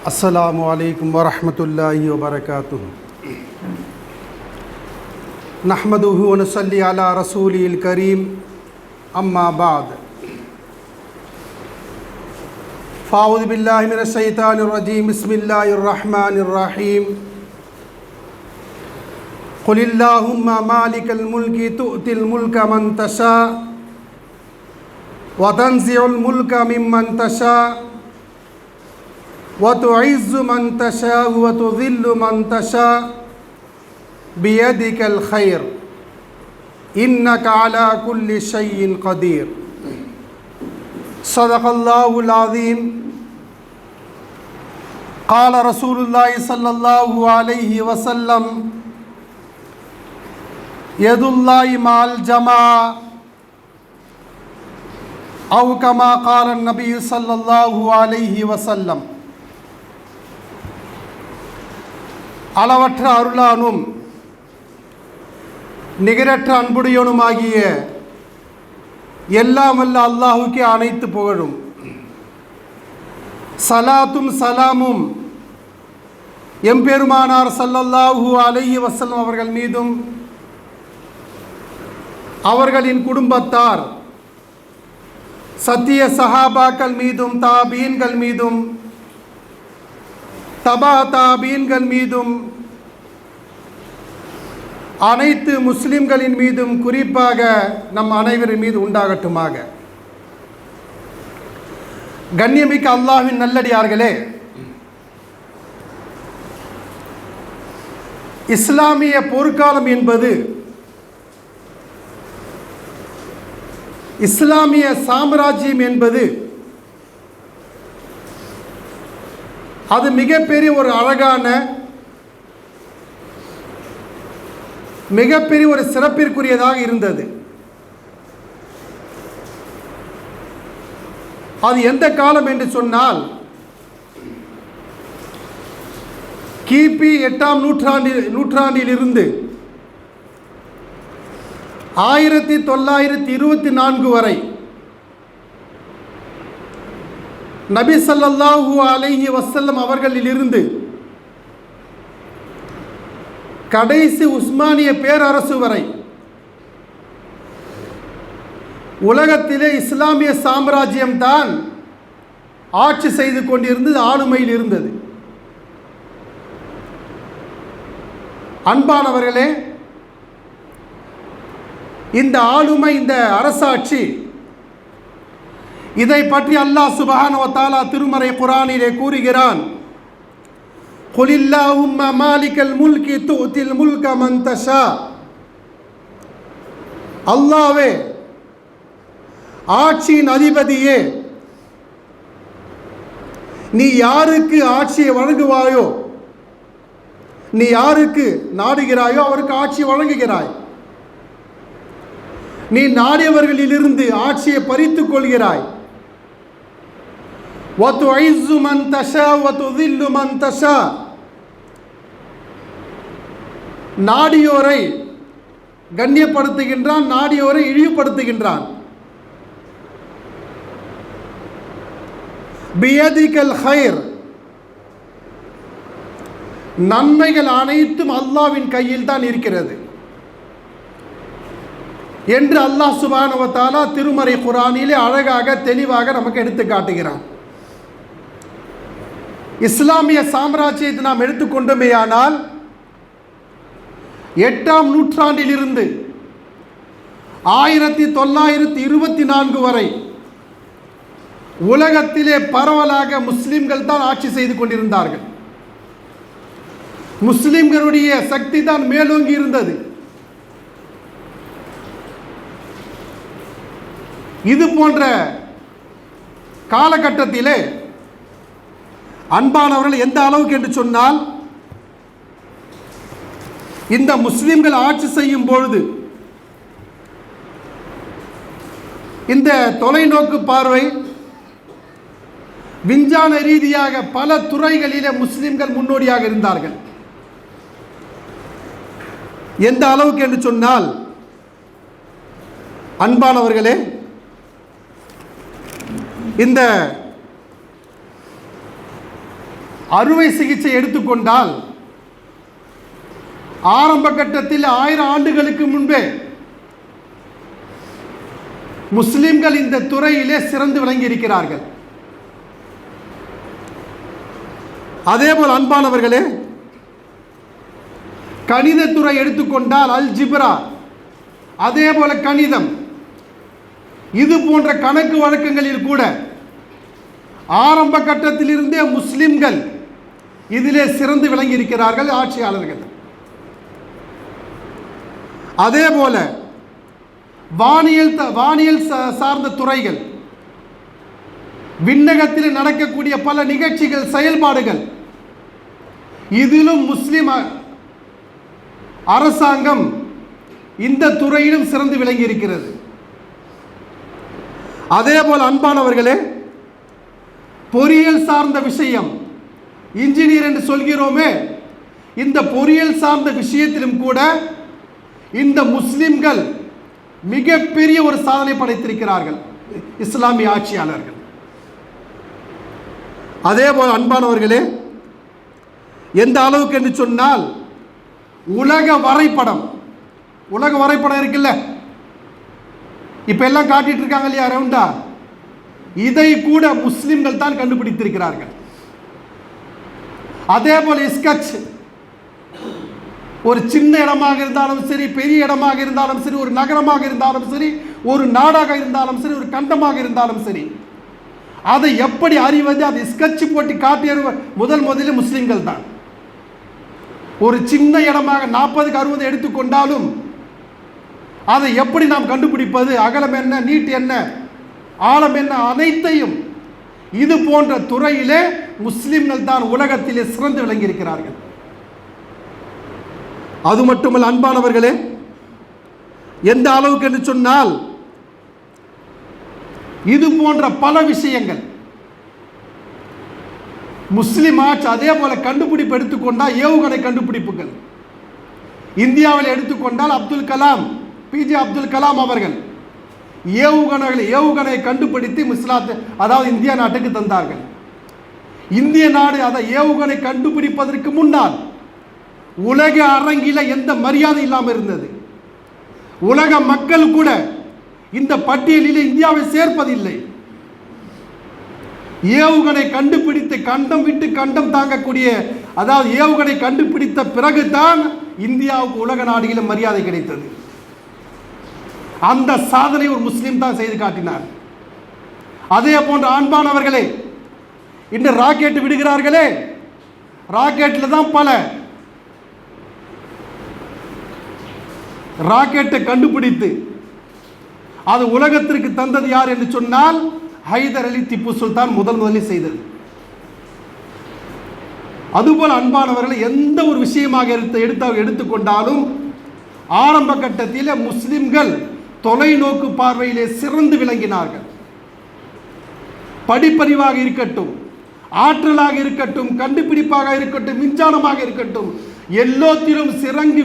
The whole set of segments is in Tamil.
अस्सलामु अलैकुम वरहमतुल्लाहि वबरकातुहु। नहमदुहु व नसल्ली अला रसूलिल करीम, अम्मा बाद। फ़ाऊज़ु बिल्लाहि मिनश शैतानिर रजीम, बिस्मिल्लाहिर रहमानिर रहीम। क़ुलिल्लाहुम्मा मालिकल मुल्कि तु'तिल मुल्का मन तशा व तंज़िउल मुल्का मिम्मन तशा व तुइज़्ज़ु मन तशा व तुज़िल्लु मन तशा बियदिकल खैर इन्नका अला कुल्लि शैइन क़दीर। सदक़ल्लाहुल अज़ीम। क़ाल रसूलुल्लाहि सल्लल्लाहु अलैहि वसल्लम यदुल्लाहि मअल जमाअ औ कमा क़ाल नबी सल्लल्लाहु अलैहि वसल्लम। அளவற்ற அருளானும் நிகரற்ற அன்புடையவனுமாகிய எல்லாம் வல்ல அல்லாஹுக்கே அனைத்து புகழும். சலாத்தும் சலாமும் எம்பெருமானார் ஸல்லல்லாஹு அலைஹி வஸல்லம் அவர்கள் மீதும் அவர்களின் குடும்பத்தார் சத்திய சஹாபாக்கள் மீதும் தாபீன்கள் மீதும் தபா தாபீன்கள் மீதும் அனைத்து முஸ்லிம்களின் மீதும் குறிப்பாக நம் அனைவரின் மீது உண்டாகட்டுமாக. கண்ணியமிக்க அல்லாஹ்வின் நல்லடியார்களே, இஸ்லாமிய போர்க்காலம் என்பது இஸ்லாமிய சாம்ராஜ்யம் என்பது அது மிகப்பெரிய ஒரு அழகான மிகப்பெரிய ஒரு சிறப்பிற்குரியதாக இருந்தது. அது எந்த காலம் என்று சொன்னால் கிபி 8ஆம் நூற்றாண்டிலிருந்து 1924 வரை நபி ஸல்லல்லாஹு அலைஹி வஸல்லம் அவர்களிலிருந்து கடைசி உஸ்மானிய பேரரசு வரை உலகத்திலே இஸ்லாமிய சாம்ராஜ்யம்தான் ஆட்சி செய்து கொண்டிருந்தது, ஆளுமையில் இருந்தது. அன்பானவர்களே, இந்த ஆளுமை, இந்த அரசாட்சி, இதை பற்றி அல்லாஹ் சுப்ஹானஹு வ தஆலா திருமறை குர்ஆனிலே கூறுகிறான். குலில்லாஹும்ம மாலிகல் முல்கி து'தில் முல்க மன் தஷா. அல்லாஹ்வே, ஆட்சியின் அதிபதியே, நீ யாருக்கு ஆட்சியை வழங்குவாயோ, நீ யாருக்கு நாடுகிறாயோ அவருக்கு ஆட்சியை வழங்குகிறாய். நீ நாடியவர்களிலிருந்து ஆட்சியை பறித்துக் கொள்கிறாய். வதுஇஸ்ஸு மன் தஷா வதுதில்லு மன் தஷா. நாடியோரை கண்ணியப்படுத்துகின்றான், நாடியோரை இழிவுபடுத்துகின்றான். பியதிகல் கைர். நன்மைகள் அனைத்தும் அல்லாஹ்வின் கையில் தான் இருக்கிறது என்று அல்லாஹ் சுப்ஹானஹு வ தஆலா திருமறை குர்ஆனிலே அழகாக தெளிவாக நமக்கு எடுத்து காட்டுகிறான். இஸ்லாமிய சாம்ராஜ்யத்தை நாம் எடுத்துக்கொண்டோமேயானால் 8ஆம் நூற்றாண்டிலிருந்து 1924 வரை உலகத்திலே பரவலாக முஸ்லிம்கள் தான் ஆட்சி செய்து கொண்டிருந்தார்கள். முஸ்லிம்களுடைய சக்தி தான் மேலோங்கி இருந்தது. இது போன்ற காலகட்டத்திலே அன்பானவர்கள் எந்த அளவுக்கு என்று சொன்னால், இந்த முஸ்லிம்கள் ஆட்சி செய்யும் பொழுது இந்த தொலைநோக்கு பார்வை, விஞ்ஞான ரீதியாக பல துறைகளிலே முஸ்லிம்கள் முன்னோடியாக இருந்தார்கள். எந்த அளவுக்கு என்று சொன்னால், அன்பானவர்களே, இந்த அறுவை சிகிச்சை எடுத்துக்கொண்டால் ஆரம்ப கட்டத்தில் 1000 ஆண்டுகளுக்கு முன்பே முஸ்லிம்கள் இந்த துறையிலே சிறந்து விளங்கி இருக்கிறார்கள். அதேபோல் அன்பானவர்களே, கணிதத்துறை எடுத்துக்கொண்டால் அல்ஜிப்ரா, அதேபோல கணிதம், இது போன்ற கணக்கு வழக்கங்களில் கூட ஆரம்ப கட்டத்திலிருந்தே முஸ்லிம்கள் இதிலே சிறந்து விளங்கி இருக்கிறார்கள் ஆட்சியாளர்கள். அதேபோல வானியல் சார்ந்த துறைகள், விண்ணகத்தில் நடக்கக்கூடிய பல நிகழ்ச்சிகள், செயல்பாடுகள், இதிலும் முஸ்லிம் அரசாங்கம் இந்த துறையிலும் சிறந்து விளங்கி இருக்கிறது. அதேபோல் அன்பானவர்களே, பொறியியல் சார்ந்த விஷயம், இன்ஜினியர் என்று சொல்கிறோமே, இந்த பொறியியல் சார்ந்த விஷயத்திலும் கூட இந்த முஸ்லிம்கள் மிகப்பெரிய ஒரு சாதனை படைத்திருக்கிறார்கள் இஸ்லாமிய ஆட்சியாளர்கள். அதேபோல் அன்பானவர்களே, எந்த அளவுக்கு என்று சொன்னால் உலக வரைபடம் இருக்குல்ல, இப்ப எல்லாம் காட்டிட்டு இருக்காங்க இல்லையா ரவுண்டா, இதை கூட முஸ்லிம்கள் தான் கண்டுபிடித்திருக்கிறார்கள். அதேபோல் ஸ்கெட்ச், ஒரு சின்ன இடமாக இருந்தாலும் சரி, பெரிய இடமாக இருந்தாலும் சரி, ஒரு நகரமாக இருந்தாலும் சரி, ஒரு நாடாக இருந்தாலும் சரி, ஒரு கண்டமாக இருந்தாலும் சரி, அதை எப்படி அறிவது, அதை ஸ்கெட்ச் போட்டு காட்டிய முதலில் முஸ்லிம்கள் தான். ஒரு சின்ன இடமாக 40-60 எடுத்துக்கொண்டாலும் அதை எப்படி நாம் கண்டுபிடிப்பது, அகலம் என்ன, நீட் என்ன, ஆழம் என்ன, அனைத்தையும் இது போன்ற துறையிலே முஸ்லிம்கள் தான் உலகத்திலே சிறந்து விளங்கி இருக்கிறார்கள். அது மட்டுமல்ல அன்பானவர்களே, எந்த அளவுக்கு என்று சொன்னால் இது போன்ற பல விஷயங்கள் முஸ்லிம் ஆட்சி. அதே போல கண்டுபிடிப்பு எடுத்துக்கொண்டால் ஏவுகணை கண்டுபிடிப்புகள், இந்தியாவில் எடுத்துக்கொண்டால் பிஜே அப்துல் கலாம் அவர்கள் ஏவுகணை கண்டுபிடித்து அதாவது இந்திய நாட்டுக்கு தந்தார்கள். இந்திய நாடு அதை ஏவுகணை கண்டுபிடிப்பதற்கு முன்னால் உலக அரங்கில எந்த மரியாதை இல்லாமல் இருந்தது. உலக மக்கள் கூட இந்த பட்டியலில் இந்தியாவை சேர்ப்பதில்லை. ஏவுகணை கண்டுபிடித்து கண்டம் விட்டு கண்டம் தாங்கக்கூடிய, அதாவது ஏவுகணை கண்டுபிடித்த பிறகுதான் இந்தியாவுக்கு உலக நாடுகளில் மரியாதை கிடைத்தது. அந்த சாதனை ஒரு முஸ்லீம் தான் செய்து காட்டினார். அதே போன்ற அன்பானவர்களே, இன்று ராக்கெட் விடுகிறார்களே, ராக்கெட்டில் தான் பல ராக்கெட்டை கண்டுபிடித்து அது உலகத்திற்கு தந்தது யார் என்று சொன்னால் ஹைதர் அலி திப்பு சுல்தான் முதலில் செய்தது. அதுபோல் அன்பானவர்களை எந்த ஒரு விஷயமாக எடுத்துக்கொண்டாலும் ஆரம்ப கட்டத்தில் முஸ்லிம்கள் தொலைநோக்கு பார்வையிலே சிறந்து விளங்கினார்கள். படிப்பறிவாக இருக்கட்டும், ஆற்றலாக இருக்கட்டும், கண்டுபிடிப்பாக இருக்கட்டும், விஞ்ஞானமாக இருக்கட்டும், எல்லாத்திலும் சிறங்கி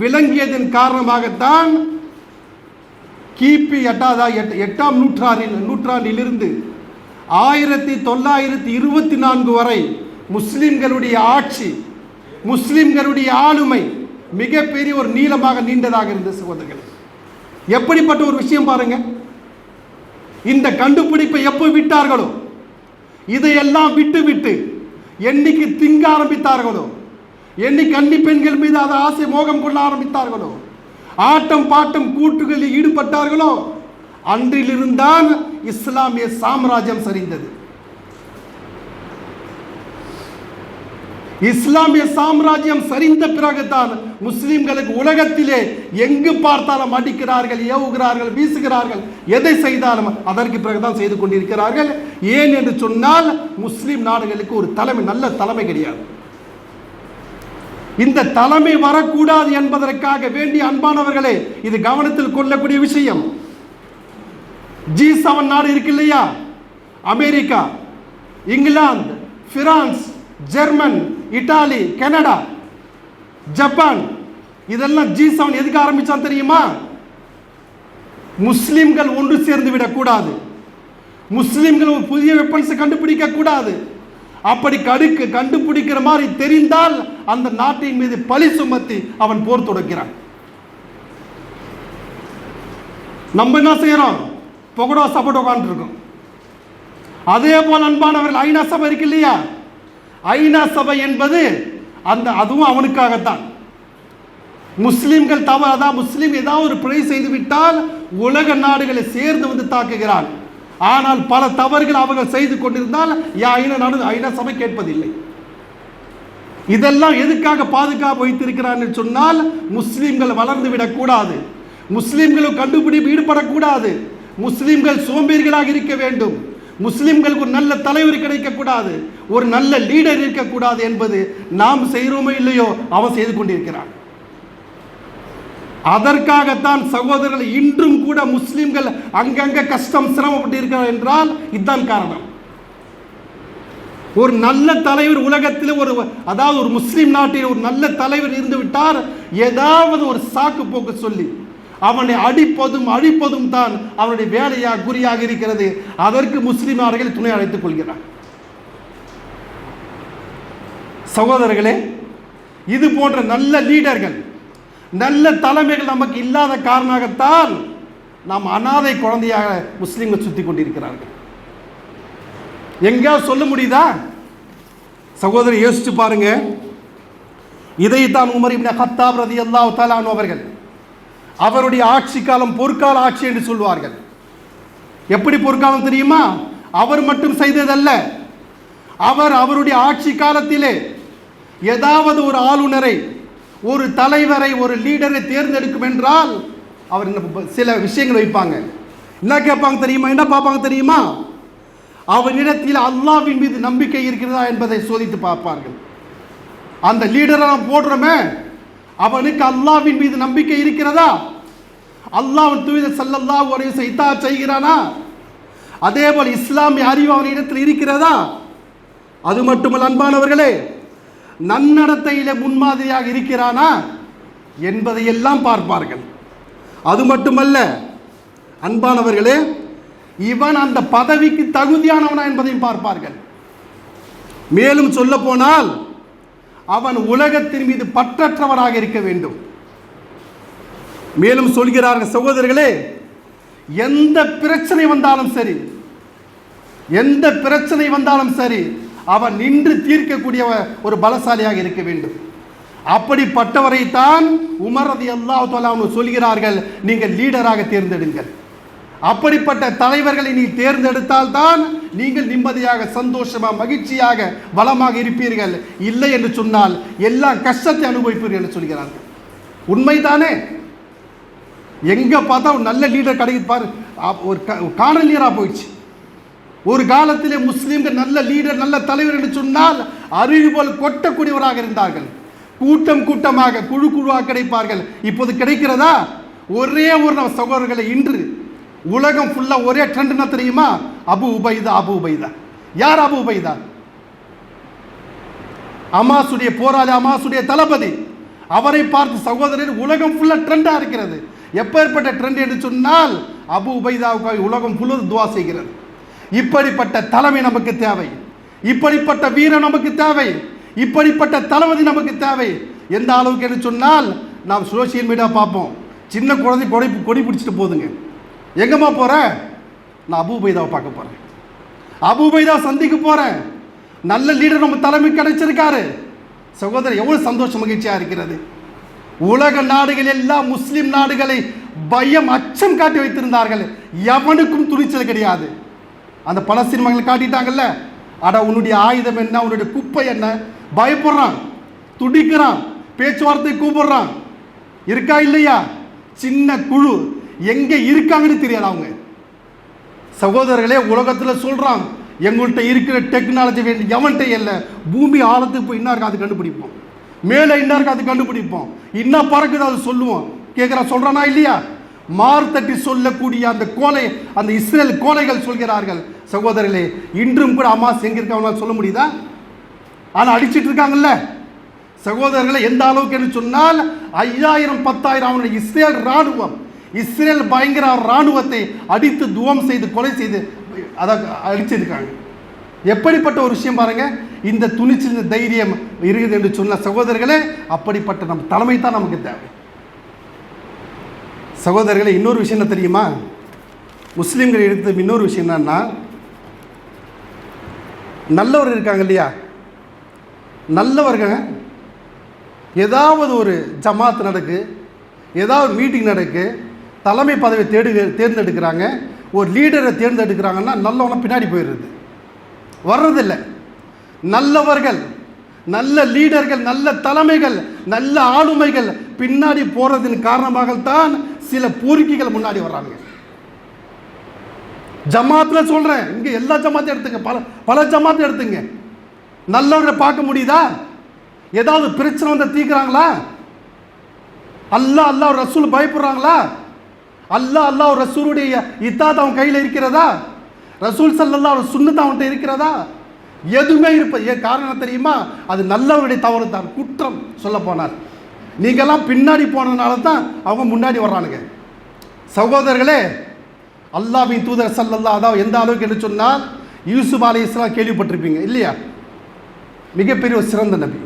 விளங்கியதன் காரணமாகத்தான் கிபி 8ஆம் நூற்றாண்டிலிருந்து 1924 வரை முஸ்லிம்களுடைய ஆட்சி, முஸ்லிம்களுடைய ஆளுமை மிகப்பெரிய ஒரு நீளமாக நீண்டதாக இருந்த சகோதரர்கள். எப்படிப்பட்ட ஒரு விஷயம் பாருங்க. இந்த கண்டுபிடிப்பை எப்போ விட்டார்களோ, இதையெல்லாம் விட்டு என்னைக்கு திங்க ஆரம்பித்தார்களோ, என்னைக்கு கன்னி பெண்கள் மீது அதை ஆசை மோகம் கொள்ள ஆரம்பித்தார்களோ, ஆட்டம் பாட்டம் கூட்டுகளில் ஈடுபட்டார்களோ, அன்றிலிருந்தான் இஸ்லாமிய சாம்ராஜ்யம் சரிந்தது. இஸ்லாமிய சாம்ராஜ்யம் சரிந்த பிறகுதான் முஸ்லிம்களுக்கு உலகத்திலே எங்கு பார்த்தாலும் அடிக்கிறார்கள், ஏவுகிறார்கள், வீசுகிறார்கள், எதை செய்தாலும் அதற்கு பிறகுதான் செய்து கொண்டிருக்கிறார்கள். ஏன் என்று சொன்னால் முஸ்லிம் நாடுகளுக்கு ஒரு தலைமை, நல்ல தலைமை கிடையாது. இந்த தலைமை வரக்கூடாது என்பதற்காக வேண்டிய அன்பானவர்களே, இது கவனத்தில் கொள்ளக்கூடிய விஷயம். G7 நாடு இருக்கு இல்லையா, America, England, France, German, Italy, Canada, Japan, இதெல்லாம் G7 எதுக்கு ஆரம்பிச்சான் தெரியுமா? முஸ்லிம்கள் ஒன்று சேர்ந்து விடக்கூடாது, முஸ்லிம்கள் புதிய வெப்பன்ஸ் கண்டுபிடிக்க கூடாது, அப்படி கண்டுபிடிக்கிற மாதிரி தெரிந்தால் அந்த நாட்டின் மீது பழி சுமத்தி அவன் போர் தொடுக்கிறான். நம்ம என்ன செய்யறோம்? புகடோ சப்போட்டோ உட்காந்துருக்கோம். அதே போல் அன்பானவர்கள், ஐநா சபை இருக்கு இல்லையா? ஐநா சபை என்பது அதுவும் அவனுக்காகத்தான். முஸ்லிம்கள் அதான் முஸ்லீம் ஏதாவது ஒரு பிழை செய்து விட்டால் உலக நாடுகளை சேர்ந்து வந்து தாக்குகிறான். ஆனால் பல தவறுகள் அவர்கள் செய்து கொண்டிருந்தால் ஐநா சபை கேட்பதில்லை. இதெல்லாம் எதுக்காக பாதுகாப்பு வைத்திருக்கிறான் சொன்னால், முஸ்லிம்கள் வளர்ந்து விடக்கூடாது, முஸ்லிம்களும் கண்டுபிடிப்பு ஈடுபடக்கூடாது, முஸ்லிம்கள் சோம்பேறிகளாக இருக்க வேண்டும், முஸ்லிம்களுக்கு ஒரு நல்ல தலைவர் கிடைக்கக்கூடாது, ஒரு நல்ல லீடர் இருக்கக்கூடாது என்பது நாம் செய்கிறோமோ இல்லையோ அவன் செய்து கொண்டிருக்கிறான். அதற்காகத்தான் சகோதரர்கள் இன்றும் கூட முஸ்லிம்கள் அங்கங்க கஷ்டம் சிரமப்பட்டு இருக்கிறார் என்றால் இதுதான் காரணம். ஒரு நல்ல தலைவர் உலகத்தில் அதாவது ஒரு முஸ்லிம் நாட்டில் ஒரு நல்ல தலைவர் இருந்து விட்டார், ஏதாவது ஒரு சாக்கு போக்கு சொல்லி அவனை அடிப்பதும் அழிப்பதும் தான் அவனுடைய வேலையாக குறியாக இருக்கிறது. அதற்கு முஸ்லிம் நாடுகள் துணை அழைத்துக் கொள்கிறார். சகோதரர்களே, இது போன்ற நல்ல லீடர்கள், நல்ல தலைமைகள் நமக்கு இல்லாத காரணமாகத்தான் நாம் அனாதை குழந்தையாக முஸ்லிம்கள் சுத்தி கொண்டிருக்கிறார்கள். எங்கேயாவது சொல்ல முடியுதா? சகோதரர் யோசிச்சு பாருங்க. இதைத்தான் உமர் இப்னு கத்தாப் ரலியல்லாஹு தஆலா அன்ஹு அவர்கள் அவருடைய ஆட்சி காலம் பொற்கால ஆட்சி என்று சொல்வார்கள். எப்படி பொற்காலம் தெரியுமா? அவர் மட்டும் செய்ததல்ல, அவருடைய ஆட்சி காலத்திலே ஏதாவது ஒரு ஆளுநரை, ஒரு தலைவரை, ஒரு லீடரை தேர்ந்தெடுக்கும் என்றால் அவர் சில விஷயங்கள் வைப்பாங்க. என்ன கேட்பாங்க தெரியுமா? என்ன பார்ப்பாங்க தெரியுமா? அவனிடத்தில் அல்லாஹ்வின் மீது நம்பிக்கை இருக்கிறதா என்பதை சோதித்து பார்ப்பார்கள். அந்த லீடரை நாம் போடுறோமே, அவனுக்கு அல்லாஹ்வின் மீது நம்பிக்கை இருக்கிறதா? அல்லாஹ்வின் தூதர் ஸல்லல்லாஹு அலைஹி வஸல்லம் இத்தாஅத் செய்கிறானா? அதே போல் இஸ்லாமிய அறிவு அவனிடத்தில் இருக்கிறதா? அது மட்டுமல்ல அன்பானவர்களே, நன்னடத்தையிலே முன்மாதிரியாக இருக்கிறானா என்பதையெல்லாம் பார்ப்பார்கள். அது மட்டுமல்ல அன்பானவர்களே, இவன் அந்த பதவிக்கு தகுதியானவனா என்பதையும் பார்ப்பார்கள். மேலும் சொல்ல போனால் அவன் உலகத்தின் மீது பற்றற்றவனாக இருக்க வேண்டும். மேலும் சொல்கிறார்கள் சகோதரர்களே, எந்த பிரச்சனை வந்தாலும் சரி அவன் நின்று தீர்க்கக்கூடிய ஒரு பலசாலியாக இருக்க வேண்டும். அப்படிப்பட்டவரைத்தான் உமர் ரலியல்லாஹு தஆலா அன்ஹு சொல்கிறார்கள், நீங்கள் லீடராக தேர்ந்தெடுங்கள். அப்படிப்பட்ட தலைவர்களை நீ தேர்ந்தெடுத்தால் தான் நீங்கள் நிம்மதியாக, சந்தோஷமாக, மகிழ்ச்சியாக, வளமாக இருப்பீர்கள். இல்லை என்று சொன்னால் எல்லா கஷ்டத்தை அனுபவிப்பீர்கள் என்று சொல்கிறார்கள். உண்மைதானே? எங்க பார்த்தா ஒரு நல்ல லீடர் கிடைப்பார், ஒரு காணல் நீராக போயிடுச்சு. ஒரு காலத்திலே முஸ்லீம்கள் நல்ல லீடர், நல்ல தலைவர் என்று சொன்னால் அருவி போல் கொட்டக்கூடியவராக இருந்தார்கள். கூட்டம் கூட்டமாக, குழு குழுவாக கிடைப்பார்கள். இப்போது கிடைக்கிறதா? ஒரே ஒரு சகோதரர்களை இன்று உலகம் ஃபுல்லா ஒரே ட்ரெண்ட்னா தெரியுமா? அபு உபைதா. யார் அபு உபைதா? அமாசுடைய போராளி, அமாசுடைய தளபதி. அவரை பார்த்து சகோதரர் உலகம் ஃபுல்லா ட்ரெண்டா இருக்கிறது. எப்பேற்பட்ட ட்ரெண்ட் என்று சொன்னால் அபு உபைதாவுக்காக உலகம் ஃபுல்லா துவா செய்கிறது. இப்படிப்பட்ட தலைமை நமக்கு தேவை, இப்படிப்பட்ட வீரன் நமக்கு தேவை, இப்படிப்பட்ட தளபதி நமக்கு தேவை. எந்த அளவுக்கு என்று சொன்னால் நாம் சோசியல் மீடியா பார்ப்போம், சின்ன குழந்தை கொடி பிடிச்சிட்டு போதுங்க. எங்கம்மா போகிறேன்? நான் அபு உபைதாவை பார்க்க போகிறேன், அபு உபைதாவை சந்திக்க போகிறேன். நல்ல லீடர் நம்ம தலைமை கிடைச்சிருக்காரு. சகோதரர், எவ்வளோ சந்தோஷ மகிழ்ச்சியாக இருக்கிறது. உலக நாடுகள் எல்லாம் முஸ்லிம் நாடுகளை பயம், அச்சம் காட்டி வைத்திருந்தார்கள். எவனுக்கும் துணிச்சல் கிடையாது. அந்த பல சினிமாக்களை காட்டிட்டாங்கல்ல, அட உன்னுடைய ஆயுதம் என்ன, உன்னுடைய குப்பை என்ன, பயப்படுறான், துடிக்கிறான், பேச்சுவார்த்தை கூப்பிடுறான். இருக்கா இல்லையா? சின்ன குழு எங்கே இருக்காங்கன்னு தெரியாது அவங்க. சகோதரர்களே, உலகத்தில் சொல்கிறான், எங்கள்கிட்ட இருக்கிற டெக்னாலஜி வேண்டிய எவன்கிட்ட இல்லை. பூமி ஆழத்துக்கு போய் இன்னாருக்கு அது கண்டுபிடிப்போம், மேலே இன்னாருக்கு அது கண்டுபிடிப்போம், இன்னும் பறக்குது அது சொல்லுவோம். கேட்குறா, சொல்கிறானா இல்லையா? மார்த்தட்டி சொல்லக்கூடிய அந்த கோலை, அந்த இஸ்ரேல் கோலைகள் சொல்கிறார்கள். சகோதரர்களே, இன்றும் கூட அமாஸ் எங்க இருக்க சொல்ல முடியுதா? ஆனால் அடிச்சிட்டு இருக்காங்கல்ல. சகோதரர்களை, எந்த அளவுக்கு என்று சொன்னால் 5000 10,000 அவனுடைய இஸ்ரேல் இராணுவம், இஸ்ரேல் பயங்கர இராணுவத்தை அடித்து துவம் செய்து கொலை செய்து அதை அழிச்சிருக்காங்க. எப்படிப்பட்ட ஒரு விஷயம் பாருங்க. இந்த துணிச்சல், இந்த தைரியம் இருக்குது என்று சொன்ன சகோதரர்களே, அப்படிப்பட்ட நம்ம தலைமை தான் நமக்கு தேவை. சகோதரர்களே, இன்னொரு விஷயம் என்ன தெரியுமா? முஸ்லீம்கள் எடுத்த இன்னொரு விஷயம் என்னன்னா, நல்லவர் இருக்காங்க இல்லையா, நல்லவர்கள் ஏதாவது ஒரு ஜமாத் நடக்கு, ஏதாவது மீட்டிங் நடக்கு, தலைமை பதவியை தேர்ந்தெடுக்கிறாங்க, ஒரு லீடரை தேர்ந்தெடுக்கிறாங்கன்னா நல்லவன பின்னாடி போயிடுறது, வர்றதில்லை. நல்லவர்கள், நல்ல லீடர்கள், நல்ல தலைமைகள், நல்ல ஆளுமைகள் பின்னாடி போறதின் காரணமாகத்தான் சில பூரிக்கைகள் முன்னாடி வர்றாங்க. ஜமாத்தில் சொல்றேன், இங்க எல்லா ஜமாத்தையும் எடுத்துங்க, பல ஜமாத்தை எடுத்துங்க. நல்லவரை பார்க்க முடியுதா? ஏதாவது பிரச்சனை வந்து தீர்க்கிறாங்களா? அல்லாஹ் ரசூல் பயப்படுறாங்களா? அல்லாஹ் ரசூலுடைய இத்தாத் அவன் கையில் இருக்கிறதா? ரசூல் ஸல்லல்லாஹு அலைஹி சுன்னத் அவன்கிட்ட இருக்கிறதா? எதுவுமே ஏன் காரணம் தெரியுமா? அது நல்லவருடைய தவறு தான், குற்றம் சொல்ல போனார். நீங்கள்லாம் பின்னாடி போனதுனால தான் அவங்க முன்னாடி வர்றானுங்க. சகோதரர்களே, அல்லாஹ்வின் தூதர் ஸல்லல்லாஹு அதாவது எந்த அளவுக்கு என்று சொன்னால், யூசுப் அலைஹிஸ்ஸலாம் கேள்விப்பட்டிருப்பீங்க இல்லையா? மிகப்பெரிய ஒரு சிறந்த நபி.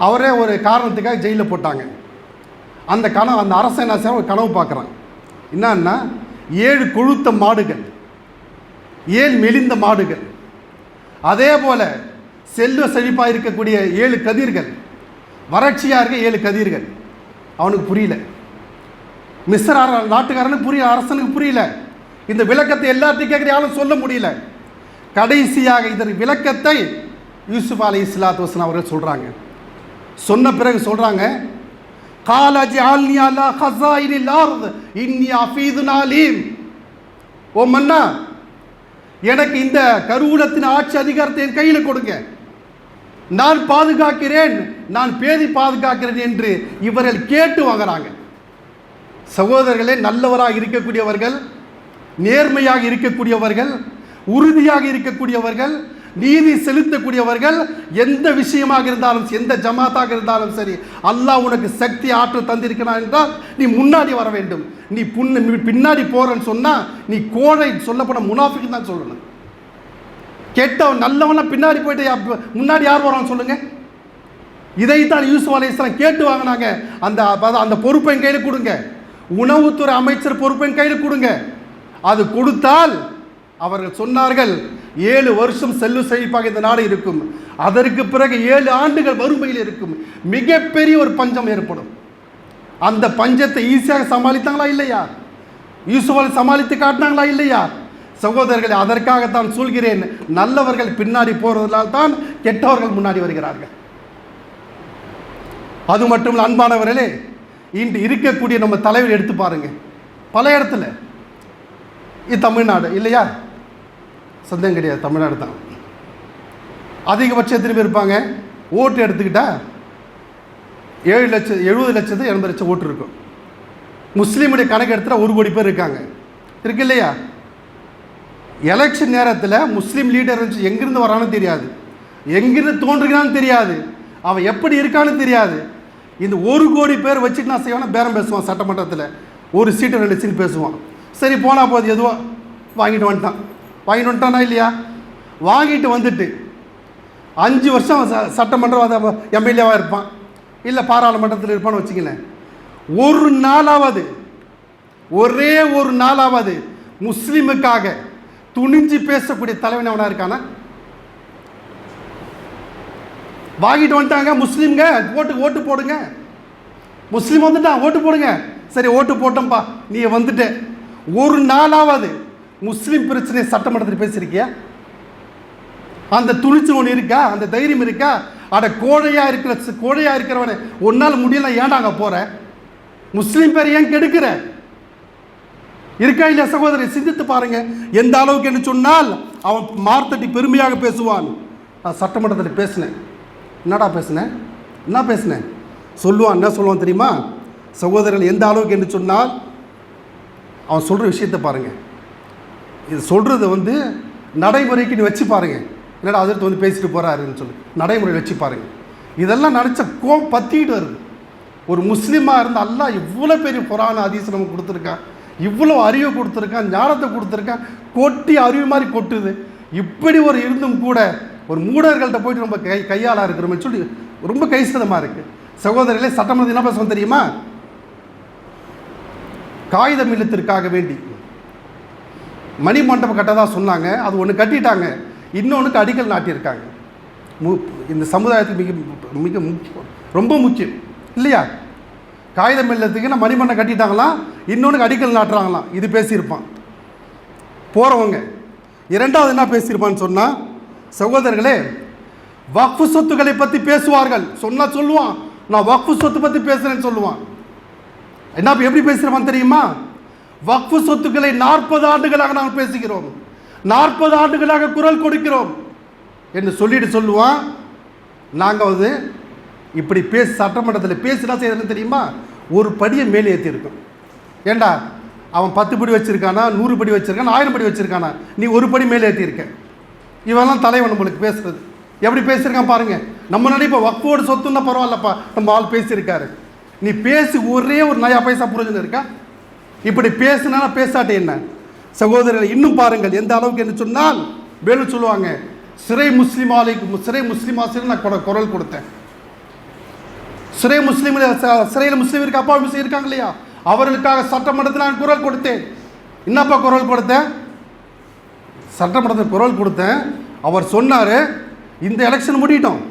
அவரே ஒரு காரணத்துக்காக ஜெயிலில் போட்டாங்க. அந்த அரசன் என்ன செய்ய ஒரு கனவு பார்க்குறான். என்னன்னா, 7 கொழுத்த மாடுகள், 7 மெலிந்த மாடுகள், அதே போல் செல்வ செழிப்பாக இருக்கக்கூடிய 7 கதிர்கள், வறட்சியாக இருக்க 7 கதிர்கள். அவனுக்கு புரியல, மிஸ்ர நாட்டுக்காரனுக்கு புரியல, அரசனுக்கு புரியல. இந்த விளக்கத்தை எல்லாத்தையும் கேட்குற யாரும் சொல்ல முடியல. கடைசியாக இதற்கு விளக்கத்தை யூசுப் அலைஹிஸ்ஸலாத்து வஸலாம் அவர்கள் சொல்கிறாங்க. சொன்ன பிறகு சொல்கிறாங்க, கால ஜஅல்னி அலா ஹஸாயினில் அர்த் இன்னி ஹஃபீதுன் அலீம். ஓ மன்னா, எனக்கு இந்த கருவூலத்தின் ஆட்சி அதிகாரத்தை என் கையில் கொடுங்க, நான் பாதுகாக்கிறேன், நான் பேதி பாதுகாக்கிறேன் என்று இவர்கள் கேட்டு வாங்குறாங்க. சகோதரர்களே, நல்லவராக இருக்கக்கூடியவர்கள், நேர்மையாக இருக்கக்கூடியவர்கள், உறுதியாக இருக்கக்கூடியவர்கள், நீதி செலுத்தக்கூடியவர்கள், எந்த விஷயமாக இருந்தாலும், எந்த ஜமாத்தாக இருந்தாலும் சரி, அல்லாஹ் உனக்கு சக்தி ஆற்றல் தந்திருக்கிறான் என்றால் நீ முன்னாடி வர வேண்டும். நீ பின்னாடி போறன்னு சொன்னா நீ கோழை, சொல்லப்பட முனாஃபிக் தான் சொல்லணும். கெட்டவன் நல்லவனா பின்னாடி போயிட்டு முன்னாடி யார் வரான்னு சொல்லுங்க. இதைத்தான் யூசுப் அலைஹிஸ்ஸலாம் கேட்டு வாங்கினாங்க. அந்த பொறுப்பை கையில் கொடுங்க, உணவுத்துறை அமைச்சர் பொறுப்பை கையில் கொடுங்க. அது கொடுத்தால் அவர்கள் சொன்னார்கள், 7 வருஷம் செல்வ செழிப்பாக இந்த நாடு இருக்கும், அதற்கு பிறகு 7 ஆண்டுகள் வறுமையில் இருக்கும், மிகப்பெரிய ஒரு பஞ்சம் ஏற்படும். அந்த பஞ்சத்தை ஈஸியாக சமாளித்தாங்களா இல்லையா? யூசுப் சமாளித்து காட்டினாங்களா இல்லையா? சகோதரர்களை, அதற்காகத்தான் சொல்கிறேன், நல்லவர்கள் பின்னாடி போறதுனால தான் கெட்டவர்கள் முன்னாடி வருகிறார்கள். அது மட்டும் இல்லை அன்பானவர்களே, இன்று இருக்கக்கூடிய நம்ம தலைவர் எடுத்து பாருங்க, பல இடத்துல, இது தமிழ்நாடு இல்லையா? சந்தேகம் கிடையாது, தமிழ்நாடு தான். அதிகபட்சம் எத்தனை பேர் இருப்பாங்க? ஓட்டு எடுத்துக்கிட்டா 7 லட்சம் 70 லட்சத்து 80 லட்சம் ஓட்டு இருக்கும். முஸ்லீமுடைய கணக்கு எடுத்துகிட்டா 1 கோடி பேர் இருக்காங்க, இருக்கு இல்லையா? எலெக்ஷன் நேரத்தில் முஸ்லீம் லீடர் எங்கிருந்து வரான்னு தெரியாது, எங்கிருந்து தோன்றுகிறான்னு தெரியாது, அவன் எப்படி இருக்கான்னு தெரியாது. இந்த 1 கோடி பேர் வச்சுட்டு நான் செய்வானா பேரம் பேசுவான், சட்டமன்றத்தில் ஒரு சீட்டு 2 சீட்டு பேசுவான். சரி போனால் போது, எதுவோ வாங்கிட்டு வந்துட்டானா இல்லையா? வாங்கிட்டு வந்துட்டு 5 வருஷம் சட்டமன்றம் எம்எல்ஏவாக இருப்பான், இல்லை பாராளுமன்றத்தில் இருப்பான்னு வச்சுக்கலேன். ஒரு நாளாவது, ஒரே ஒரு நாளாவது முஸ்லீமுக்காக துணிஞ்சு பேசக்கூடிய தலைவன் அவனா இருக்கானா? வாங்கிட்டு வந்துட்டாங்க முஸ்லீம்ங்க, ஓட்டு போடுங்க, முஸ்லீம் வந்துட்டான் ஓட்டு போடுங்க. சரி ஓட்டு போட்டோம்ப்பா, நீ வந்துட்ட, ஒரு நாளாவது முஸ்லீம் பிரச்சனை சட்டமன்றத்தில் பேசியிருக்கியா? அந்த துணிச்சல் ஒன்று இருக்கா? அந்த தைரியம் இருக்கா? அட கோழையா இருக்கிறவனை ஒன்னால் முடியல, ஏன்டா அங்கே போற? முஸ்லீம் பேர் ஏன் கெடுக்கிற? இருக்கா இல்லையா? சகோதரி, சிந்தித்து பாருங்க. எந்த அளவுக்கு என்று சொன்னால், அவன் மார்த்தட்டி பெருமையாக பேசுவான். நான் சட்டமன்றத்தில் பேசினேன். என்னடா பேசினேன்? என்ன பேசினேன் சொல்லுவான். என்ன சொல்லுவான் தெரியுமா? சகோதரர்கள், எந்த அளவுக்கு என்று சொன்னால், அவன் சொல்கிற விஷயத்தை பாருங்கள். இது சொல்கிறது நடைமுறைக்கு நீ வச்சு பாருங்கள். என்னடா அதற்கு பேசிட்டு போகிறாருன்னு சொல்லி நடைமுறை வச்சு பாருங்கள். இதெல்லாம் நினச்ச பற்றிக்கிட்டு வருது. ஒரு முஸ்லீமாக இருந்து அல்லாஹ் இவ்வளோ பெரிய குரான் ஹதீஸ் நமக்கு கொடுத்துருக்கான், இவ்வளோ அறிவை கொடுத்துருக்கான், ஞானத்தை கொடுத்துருக்கான், கொட்டி அறிவு மாதிரி கொட்டுது. இப்படி ஒரு இருந்தும் கூட ஒரு மூடர்கள்ட்ட போயிட்டு ரொம்ப கையாளாக இருக்கிறோம்னு சொல்லி ரொம்ப கைசதமாக இருக்குது. சகோதரர்களே, சட்டமன்றத்தில் என்ன பேசணும் தெரியுமா? காகிதம் இல்லத்திற்காக வேண்டி மணிமண்டபம் கட்டதாக சொன்னாங்க. அது ஒன்று கட்டிட்டாங்க, இன்னொன்றுக்கு அடிக்கல் நாட்டியிருக்காங்க. இந்த சமுதாயத்துக்கு மிக மிக ரொம்ப முக்கியம் இல்லையா? காகிதம் இல்லத்துக்கு நான் மணிமண்டபம் கட்டிட்டாங்களாம், இன்னொன்றுக்கு அடிக்கல் நாட்டுறாங்களாம். இது பேசியிருப்பான் போகிறவங்க. இரண்டாவது என்ன பேசியிருப்பான்னு சொன்னால், சகோதரர்களே, வக்ஃபு சொத்துக்களை பற்றி பேசுவார்கள். சொன்னால் சொல்லுவான், நான் வக்ஃபு சொத்து பற்றி பேசுகிறேன்னு சொல்லுவான். என்ன எப்படி பேசுகிறவான் தெரியுமா? வக்ஃபு சொத்துக்களை 40 ஆண்டுகளாக நாங்கள் பேசுகிறோம், 40 ஆண்டுகளாக குரல் கொடுக்கிறோம் என்று சொல்லிட்டு சொல்லுவான். நாங்கள் இப்படி சட்டமன்றத்தில் பேசினா செய்யறதுன்னு தெரியுமா? ஒரு படியை மேலே ஏற்றிருக்கோம். ஏண்டா அவன் 10 படி வச்சுருக்கானா, 100 படி வச்சுருக்கானா, 1000 படி வச்சுருக்கானா, நீ ஒரு படி மேலே ஏற்றிருக்க. இவெல்லாம் தலைவன் நம்மளுக்கு பேசுறது. எப்படி பேசியிருக்கான் பாருங்கள். நம்ம நினைப்ப வக்ஃபோடு சொத்துன்னா பரவாயில்லப்பா, நம்ம ஆள் பேசியிருக்காரு. நீ பேசி ஒரே ஒரு நயா பைசா புரிஞ்சுன்னு இருக்கா? இப்படி பேசுனா பேசாட்டே என்ன? சகோதரர்கள், இன்னும் பாருங்கள் எந்த அளவுக்கு என்று சொன்னால், வேலு சொல்லுவாங்க, சிறை முஸ்லிமாசிக்கு நான் குரல் கொடுத்தேன். சிறையில் முஸ்லீம் இருக்கு, அப்பா முஸ்லீம் இருக்காங்க இல்லையா, அவர்களுக்காக சட்டமன்றத்தில் நான் குரல் கொடுத்தேன். என்னப்பா குரல் கொடுத்தேன்? சட்டமன்றத்தில் குரல் கொடுத்தேன். அவர் சொன்னார், இந்த எலெக்ஷன் முடிட்டோம்,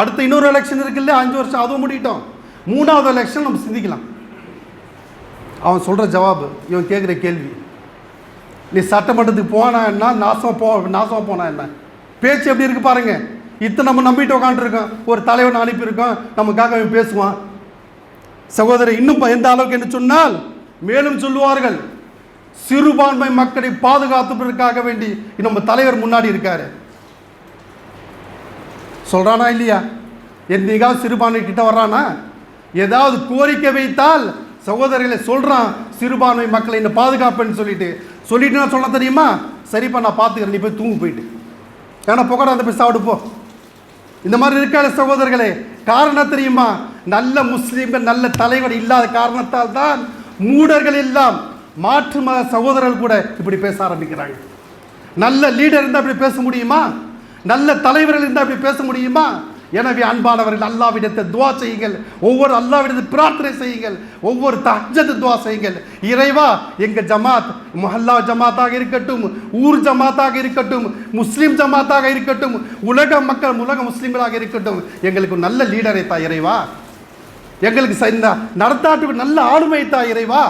அடுத்த இன்னொரு எலெக்ஷன் இருக்கு இல்லையா, 5 வருஷம், அதுவும் முடிட்டோம், 3வது எலெக்ஷன் நம்ம சிந்திக்கலாம். அவன் சொல்கிற ஜவாபு, இவன் கேட்குற கேள்வி, நீ சட்டமன்றத்துக்கு போனா என்ன, நாசமாக போனா என்ன? பேச்சு எப்படி இருக்கு பாருங்க. இத்தனை நம்ம நம்பிட்டு உட்காந்துருக்கோம், ஒரு தலைவனை அனுப்பியிருக்கோம், நமக்காக அவன் பேசுவான். சகோதரர், இன்னும் எந்த அளவுக்கு என்று சொன்னால், மேலும் சொல்லுவார்கள், சிறுபான்மை மக்களை பாதுகாத்துவதற்காக வேண்டி நம்ம தலைவர் முன்னாடி இருக்காரு. சொல்றானா இல்லையா? என்னைக்காவது சிறுபான்மை கிட்ட வர்றானா? ஏதாவது கோரிக்கை வைத்தால் சகோதரர்களை சொல்றான், சிறுபான்மை மக்களை இந்த பாதுகாப்புன்னு சொல்லிட்டு நான் சொல்ல தெரியுமா? சரிப்பா, நான் பார்த்துக்கிறேன், நீ போய் தூங்கு போயிட்டு, ஏன்னா புகழ அந்த போய் சாப்பிட்டு போ. இந்த மாதிரி இருக்காது சகோதரர்களே. காரணம் தெரியுமா? நல்ல முஸ்லீம்கள், நல்ல தலைவர் இல்லாத காரணத்தால் தான் மூடர்கள் எல்லாம், மாற்று மத சகோதரர்கள் கூட இப்படி பேச ஆரம்பிக்கிறாங்க. நல்ல லீடர் இருந்தால் இப்படி பேச முடியுமா? நல்ல தலைவர்கள் இருந்தால் இப்படி பேச முடியுமா? எனவே அன்பானவர்கள், அல்லாஹ்விடத்தை துவா செய்யுங்கள், ஒவ்வொரு அல்லாஹ்விடத்தை பிரார்த்தனை செய்யுங்கள், ஒவ்வொரு தஹஜ்ஜத் துவா செய்யுங்கள். இறைவா, எங்கள் ஜமாத் முஹல்லா ஜமாத்தாக இருக்கட்டும், ஊர் ஜமாத்தாக இருக்கட்டும், முஸ்லீம் ஜமாத்தாக இருக்கட்டும், உலக மக்கள் உலக முஸ்லீம்களாக இருக்கட்டும், எங்களுக்கு நல்ல லீடரை தா இறைவா, எங்களுக்கு நடத்தாட்டு நல்ல ஆளுமை தா இறைவா.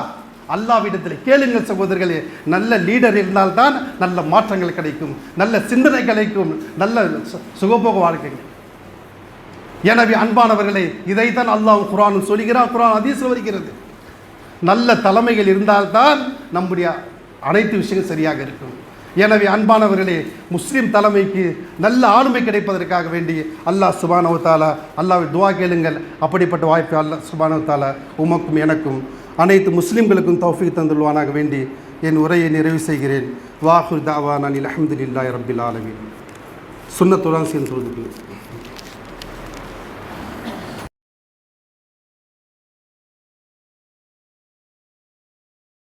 அல்லாஹ்விடத்தில் கேளுங்கள் சகோதரர்களே. நல்ல லீடர் இருந்தால்தான் நல்ல மாற்றங்கள் கிடைக்கும், நல்ல சிந்தனை கிடைக்கும், நல்ல சுகபோக வாழ்க்கை. எனவே அன்பானவர்களே, இதைத்தான் அல்லாஹ் குர்ஆன் சொல்கிறான், குர்ஆன் ஹதீஸ்ல வருகிறது. நல்ல தலைமைகள் இருந்தால்தான் நம்முடைய அனைத்து விஷயங்கள் சரியாக இருக்கும். எனவே அன்பானவர்களே, முஸ்லீம் தலைமைக்கு நல்ல ஆளுமை கிடைப்பதற்காக வேண்டி அல்லாஹ் சுப்ஹானஹு வ தஆலா அல்லாஹ்வை துஆ கேளுங்கள். அப்படிப்பட்ட வாய்ப்பை அல்லாஹ் சுப்ஹானஹு வ தஆலா உமக்கும் எனக்கும் அனைத்து முஸ்லீம்களுக்கும் தௌஃபீக் தந்துள்வானாக வேண்டி என் உரையை நிறைவு செய்கிறேன். வாஹிர் தஅவானா அல்ஹம்துலில்லாஹி ரப்பில் ஆலமீன். சுன்னத்துடன் சேர்ந்து